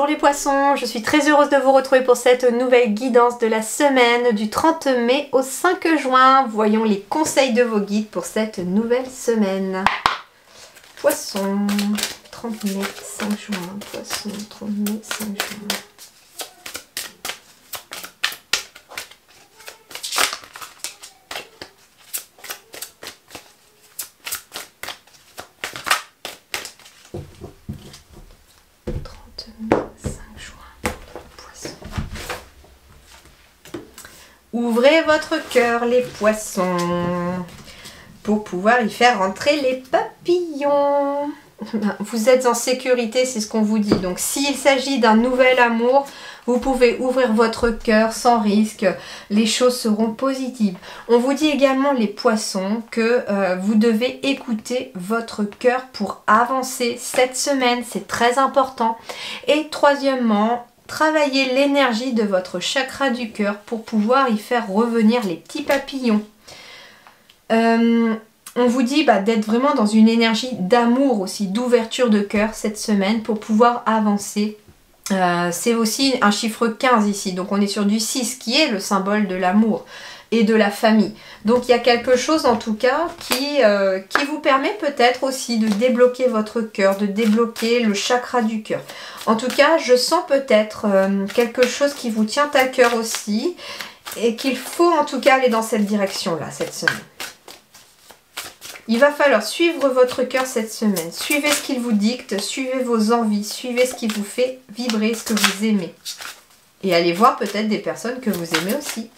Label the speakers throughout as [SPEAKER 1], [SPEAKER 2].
[SPEAKER 1] Bonjour les poissons, je suis très heureuse de vous retrouver pour cette nouvelle guidance de la semaine du 30 mai au 5 juin. Voyons les conseils de vos guides pour cette nouvelle semaine. Poissons, 30 mai, 5 juin. Poissons, 30 mai, 5 juin. Ouvrez votre cœur les poissons pour pouvoir y faire rentrer les papillons. Vous êtes en sécurité, c'est ce qu'on vous dit. Donc s'il s'agit d'un nouvel amour, vous pouvez ouvrir votre cœur sans risque. Les choses seront positives. On vous dit également les poissons que vous devez écouter votre cœur pour avancer cette semaine. C'est très important. Et troisièmement, travaillez l'énergie de votre chakra du cœur pour pouvoir y faire revenir les petits papillons. On vous dit d'être vraiment dans une énergie d'amour aussi, d'ouverture de cœur cette semaine pour pouvoir avancer. C'est aussi un chiffre 15 ici, donc on est sur du 6 qui est le symbole de l'amour et de la famille. Donc il y a quelque chose en tout cas qui vous permet peut-être aussi de débloquer votre cœur, de débloquer le chakra du cœur. En tout cas, je sens peut-être quelque chose qui vous tient à cœur aussi et qu'il faut en tout cas aller dans cette direction-là cette semaine. Il va falloir suivre votre cœur cette semaine. Suivez ce qu'il vous dicte, suivez vos envies, suivez ce qui vous fait vibrer, ce que vous aimez. Et allez voir peut-être des personnes que vous aimez aussi.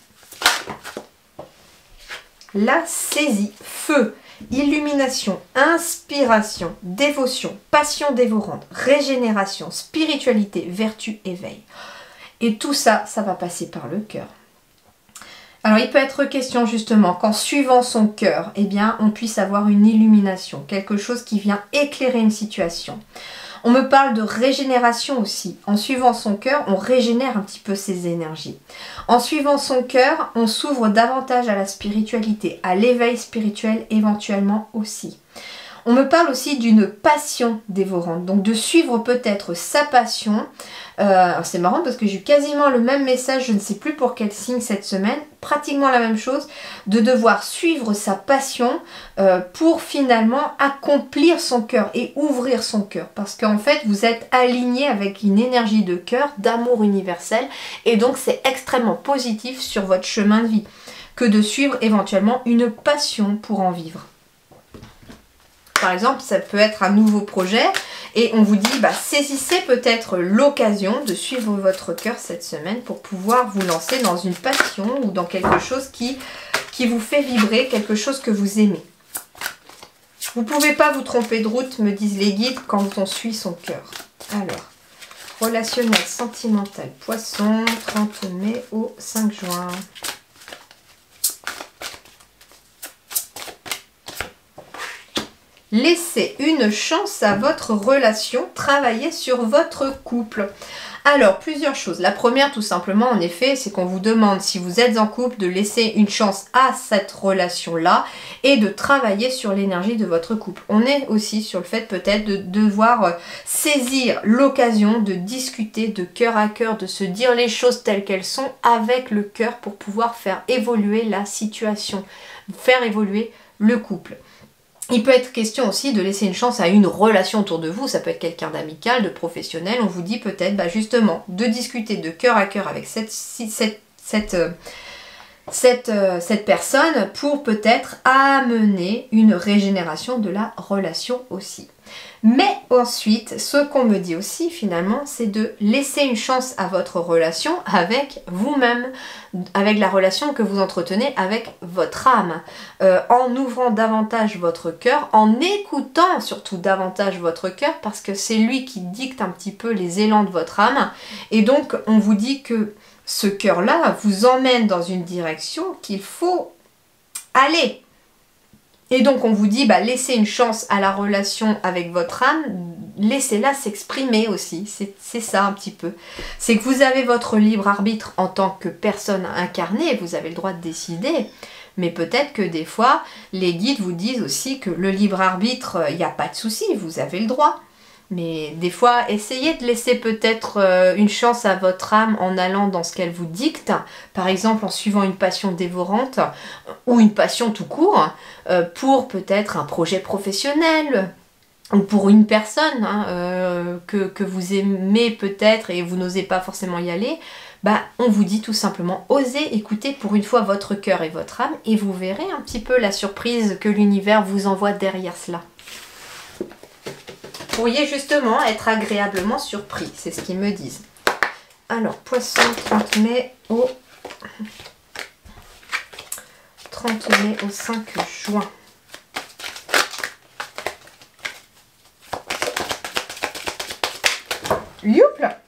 [SPEAKER 1] La saisie, feu, illumination, inspiration, dévotion, passion dévorante, régénération, spiritualité, vertu, éveil. Et tout ça, ça va passer par le cœur. Alors il peut être question justement qu'en suivant son cœur, eh bien on puisse avoir une illumination, quelque chose qui vient éclairer une situation. On me parle de régénération aussi. En suivant son cœur, on régénère un petit peu ses énergies. En suivant son cœur, on s'ouvre davantage à la spiritualité, à l'éveil spirituel éventuellement aussi. On me parle aussi d'une passion dévorante, donc de suivre peut-être sa passion. C'est marrant parce que j'ai eu quasiment le même message, je ne sais plus pour quel signe cette semaine, pratiquement la même chose, de devoir suivre sa passion pour finalement accomplir son cœur et ouvrir son cœur. Parce qu'en fait, vous êtes aligné avec une énergie de cœur, d'amour universel, et donc c'est extrêmement positif sur votre chemin de vie que de suivre éventuellement une passion pour en vivre. Par exemple, ça peut être un nouveau projet et on vous dit saisissez peut-être l'occasion de suivre votre cœur cette semaine pour pouvoir vous lancer dans une passion ou dans quelque chose qui vous fait vibrer, quelque chose que vous aimez. Vous ne pouvez pas vous tromper de route, me disent les guides, quand on suit son cœur. Alors, relationnel, sentimental, poisson, 30 mai au 5 juin. Laissez une chance à votre relation, travaillez sur votre couple. Alors, plusieurs choses. La première, tout simplement, en effet, c'est qu'on vous demande, si vous êtes en couple, de laisser une chance à cette relation-là et de travailler sur l'énergie de votre couple. On est aussi sur le fait peut-être de devoir saisir l'occasion de discuter de cœur à cœur, de se dire les choses telles qu'elles sont avec le cœur pour pouvoir faire évoluer la situation, faire évoluer le couple. Il peut être question aussi de laisser une chance à une relation autour de vous, ça peut être quelqu'un d'amical, de professionnel, on vous dit peut-être justement de discuter de cœur à cœur avec cette personne pour peut-être amener une régénération de la relation aussi. Mais ensuite, ce qu'on me dit aussi finalement, c'est de laisser une chance à votre relation avec vous-même, avec la relation que vous entretenez avec votre âme, en ouvrant davantage votre cœur, en écoutant surtout davantage votre cœur, parce que c'est lui qui dicte un petit peu les élans de votre âme. Et donc, on vous dit que ce cœur-là vous emmène dans une direction qu'il faut aller. Et donc on vous dit, laissez une chance à la relation avec votre âme, laissez-la s'exprimer aussi, c'est ça un petit peu. C'est que vous avez votre libre arbitre en tant que personne incarnée, vous avez le droit de décider, mais peut-être que des fois, les guides vous disent aussi que le libre arbitre, il n'y a pas de souci, vous avez le droit. Mais des fois, essayez de laisser peut-être une chance à votre âme en allant dans ce qu'elle vous dicte. Par exemple, en suivant une passion dévorante ou une passion tout court pour peut-être un projet professionnel ou pour une personne que vous aimez peut-être et vous n'osez pas forcément y aller. Bah, on vous dit tout simplement, osez écouter pour une fois votre cœur et votre âme et vous verrez un petit peu la surprise que l'univers vous envoie derrière cela. Vous pourriez justement être agréablement surpris, c'est ce qu'ils me disent. Alors, Poisson, 30 mai au 5 juin. Youpla!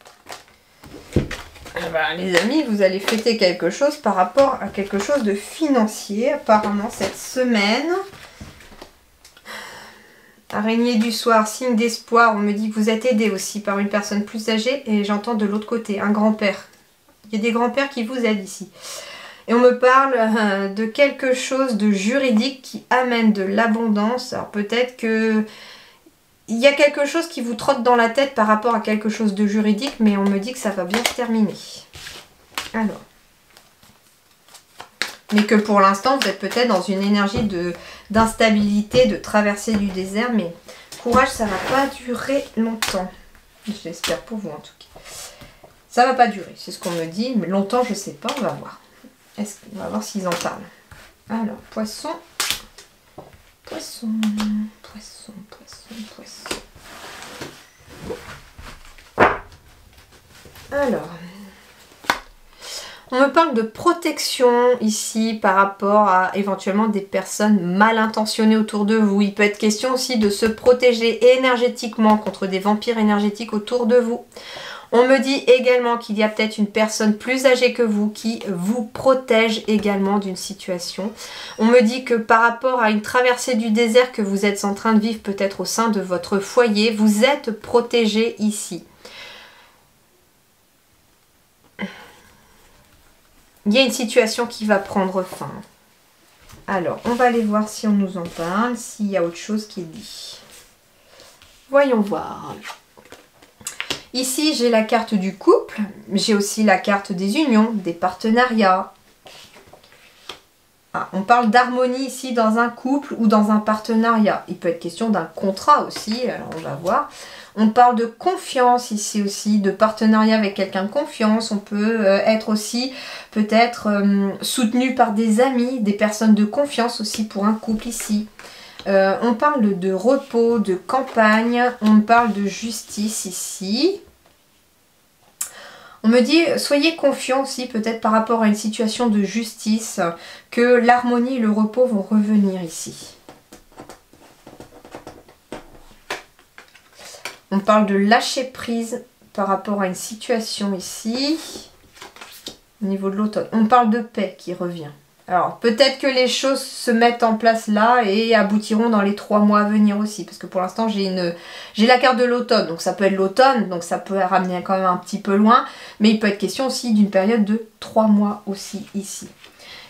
[SPEAKER 1] Les amis, vous allez fêter quelque chose par rapport à quelque chose de financier, apparemment cette semaine. Araignée du soir, signe d'espoir, on me dit que vous êtes aidé aussi par une personne plus âgée et j'entends de l'autre côté, un grand-père. Il y a des grands-pères qui vous aident ici. Et on me parle de quelque chose de juridique qui amène de l'abondance. Alors peut-être que il y a quelque chose qui vous trotte dans la tête par rapport à quelque chose de juridique, mais on me dit que ça va bien se terminer. Alors. Mais que pour l'instant, vous êtes peut-être dans une énergie d'instabilité, de traversée du désert. Mais courage, ça ne va pas durer longtemps. J'espère pour vous en tout cas. Ça ne va pas durer, c'est ce qu'on me dit. Mais longtemps, je ne sais pas, on va voir. On va voir s'ils en parlent. Alors, Poisson. Poisson, Poisson, Poisson, Poisson. Alors... On me parle de protection ici par rapport à éventuellement des personnes mal intentionnées autour de vous. Il peut être question aussi de se protéger énergétiquement contre des vampires énergétiques autour de vous. On me dit également qu'il y a peut-être une personne plus âgée que vous qui vous protège également d'une situation. On me dit que par rapport à une traversée du désert que vous êtes en train de vivre peut-être au sein de votre foyer, vous êtes protégé ici. Il y a une situation qui va prendre fin. Alors, on va aller voir si on nous en parle, s'il y a autre chose qui est dit. Voyons voir. Ici, j'ai la carte du couple. J'ai aussi la carte des unions, des partenariats. Ah, on parle d'harmonie ici dans un couple ou dans un partenariat. Il peut être question d'un contrat aussi, alors on va voir. On parle de confiance ici aussi, de partenariat avec quelqu'un de confiance. On peut être aussi peut-être soutenu par des amis, des personnes de confiance aussi pour un couple ici. On parle de repos, de campagne. On parle de justice ici. On me dit, soyez confiants aussi peut-être par rapport à une situation de justice, que l'harmonie et le repos vont revenir ici. On parle de lâcher prise par rapport à une situation ici, au niveau de l'automne. On parle de paix qui revient. Alors, peut-être que les choses se mettent en place là et aboutiront dans les 3 mois à venir aussi. Parce que pour l'instant, j'ai la carte de l'automne. Donc, ça peut être l'automne. Donc, ça peut ramener quand même un petit peu loin. Mais il peut être question aussi d'une période de 3 mois aussi ici.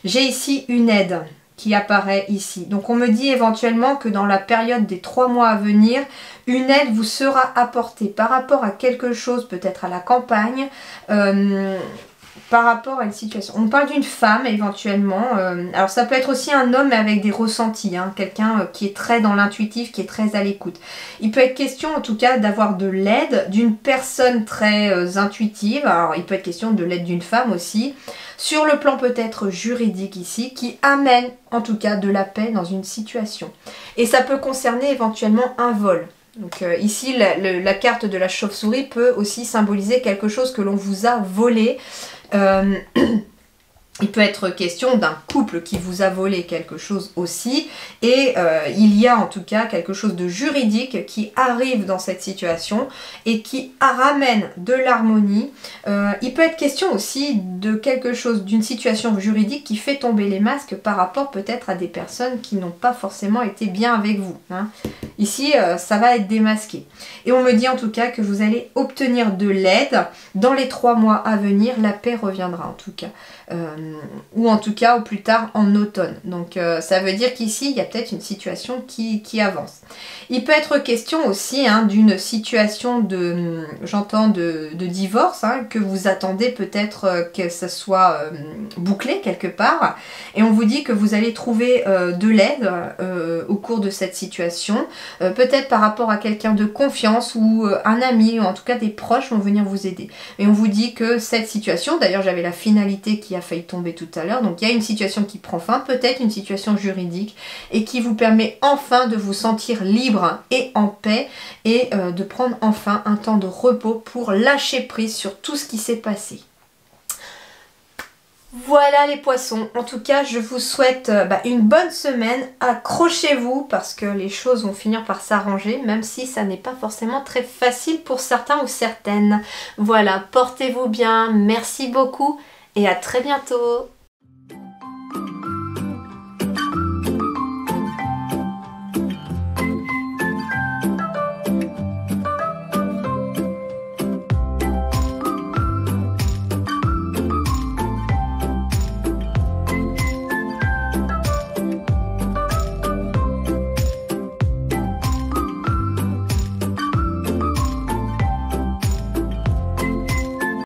[SPEAKER 1] J'ai ici une aide qui apparaît ici. Donc, on me dit éventuellement que dans la période des 3 mois à venir, une aide vous sera apportée par rapport à quelque chose, peut-être à la campagne, par rapport à une situation. On parle d'une femme éventuellement. Alors ça peut être aussi un homme mais avec des ressentis. Hein, quelqu'un qui est très dans l'intuitif, qui est très à l'écoute. Il peut être question en tout cas d'avoir de l'aide d'une personne très intuitive. Alors il peut être question de l'aide d'une femme aussi. Sur le plan peut-être juridique ici, qui amène en tout cas de la paix dans une situation. Et ça peut concerner éventuellement un vol. Donc ici la carte de la chauve-souris peut aussi symboliser quelque chose que l'on vous a volé. Il peut être question d'un couple qui vous a volé quelque chose aussi. Et il y a en tout cas quelque chose de juridique qui arrive dans cette situation et qui ramène de l'harmonie. Il peut être question aussi de quelque chose, d'une situation juridique qui fait tomber les masques par rapport peut-être à des personnes qui n'ont pas forcément été bien avec vous. Hein. Ici, ça va être démasqué. Et on me dit en tout cas que vous allez obtenir de l'aide. Dans les 3 mois à venir, la paix reviendra en tout cas. Ou en tout cas au plus tard en automne. Donc ça veut dire qu'ici, il y a peut-être une situation qui avance. Il peut être question aussi hein, d'une situation de, j'entends, de divorce, hein, que vous attendez peut-être que ça soit bouclé quelque part. Et on vous dit que vous allez trouver de l'aide au cours de cette situation. Peut-être par rapport à quelqu'un de confiance ou un ami, ou en tout cas des proches vont venir vous aider. Et on vous dit que cette situation, d'ailleurs j'avais la finalité qui a failli tomber tout à l'heure, donc il y a une situation qui prend fin, peut-être une situation juridique, et qui vous permet enfin de vous sentir libre et en paix, et de prendre enfin un temps de repos pour lâcher prise sur tout ce qui s'est passé. Voilà les poissons, en tout cas je vous souhaite une bonne semaine, accrochez-vous parce que les choses vont finir par s'arranger, même si ça n'est pas forcément très facile pour certains ou certaines. Voilà, portez-vous bien, merci beaucoup et à très bientôt.